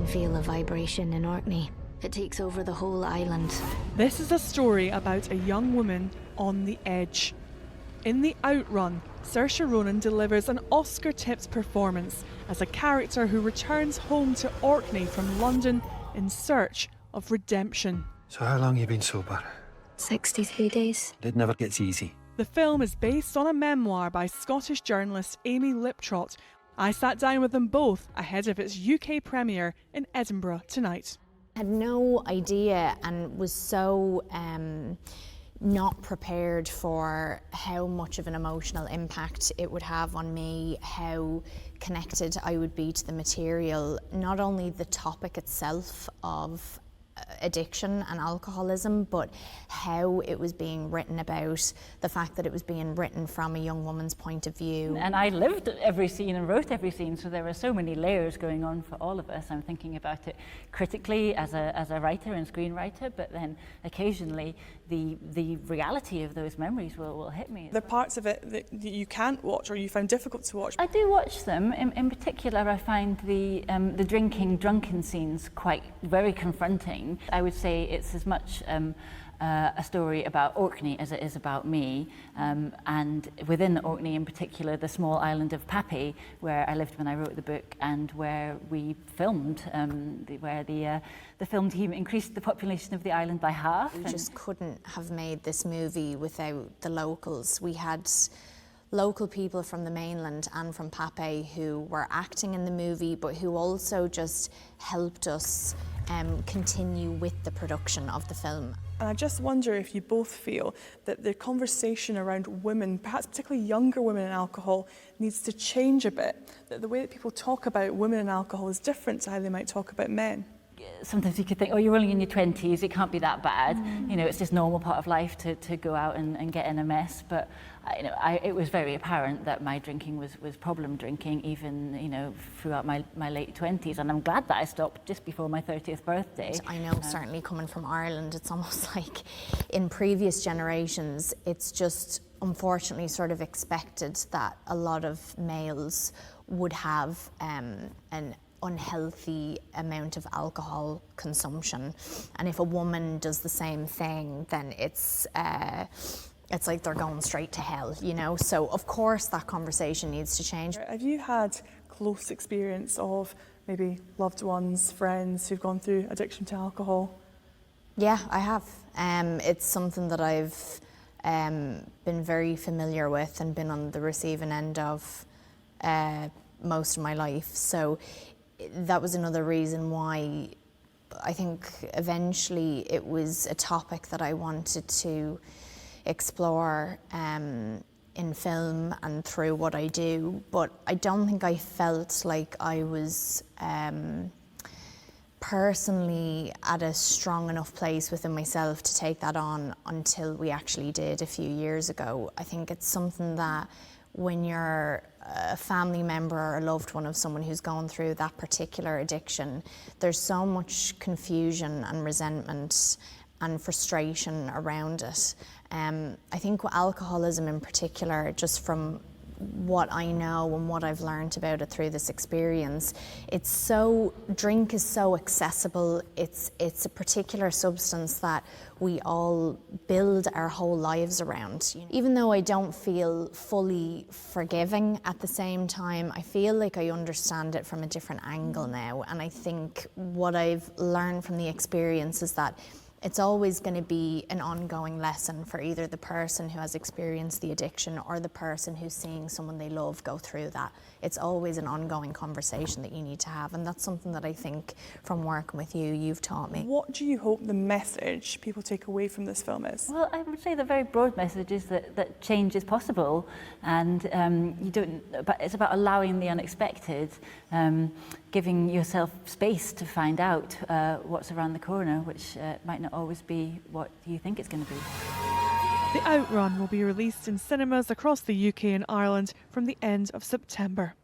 feel a vibration in Orkney. It takes over the whole island. This is a story about a young woman on the edge. In the Outrun, Saoirse Ronan delivers an Oscar-tipped performance as a character who returns home to Orkney from London in search of redemption. So how long you been sober? 63 days. It never gets easy. The film is based on a memoir by Scottish journalist Amy Liptrot. I sat down with them both ahead of its UK premiere in Edinburgh tonight. I had no idea and was so not prepared for how much of an emotional impact it would have on me, how connected I would be to the material, not only the topic itself of addiction and alcoholism, but how it was being written about, the fact that it was being written from a young woman's point of view. And I lived every scene and wrote every scene, so there were so many layers going on for all of us. I'm thinking about it critically as a writer and screenwriter, but then occasionally the reality of those memories will hit me. The parts of it that you can't watch or you found difficult to watch. I do watch them. In particular, I find the drunken scenes very confronting. I would say it's as much a story about Orkney as it is about me, and within Orkney in particular, the small island of Pappy, where I lived when I wrote the book and where we filmed, where the film team increased the population of the island by half. We just couldn't have made this movie without the locals. We had local people from the mainland and from Pappy who were acting in the movie, but who also just helped us continue with the production of the film. And I just wonder if you both feel that the conversation around women, perhaps particularly younger women and alcohol, needs to change a bit. That the way that people talk about women and alcohol is different to how they might talk about men. Sometimes you could think, oh, you're only in your 20s, it can't be that bad. You know, it's just normal part of life to go out and get in a mess. But it was very apparent that my drinking was problem drinking, even throughout my late 20s. And I'm glad that I stopped just before my 30th birthday. I know, certainly coming from Ireland, it's almost like in previous generations, it's just unfortunately sort of expected that a lot of males would have an unhealthy amount of alcohol consumption, and if a woman does the same thing, then it's like they're going straight to hell, So of course that conversation needs to change. Have you had close experience of maybe loved ones, friends who've gone through addiction to alcohol? Yeah, I have. It's something that I've been very familiar with and been on the receiving end of most of my life. So that was another reason why I think eventually it was a topic that I wanted to explore in film and through what I do. But I don't think I felt like I was personally at a strong enough place within myself to take that on until we actually did a few years ago. I think it's something that when you're a family member or a loved one of someone who's gone through that particular addiction, there's so much confusion and resentment and frustration around it. I think with alcoholism in particular, just from what I know and what I've learned about it through this experience, drink is so accessible. It's a particular substance that we all build our whole lives around. Even though I don't feel fully forgiving at the same time, I feel like I understand it from a different angle now. And I think what I've learned from the experience is that it's always going to be an ongoing lesson for either the person who has experienced the addiction or the person who's seeing someone they love go through that. It's always an ongoing conversation that you need to have, and that's something that I think from working with you've taught me. What do you hope the message people take away from this film is? Well, I would say the very broad message is that change is possible, and but it's about allowing the unexpected, giving yourself space to find out what's around the corner, which might not always be what you think it's going to be. The Outrun will be released in cinemas across the UK and Ireland from the end of September.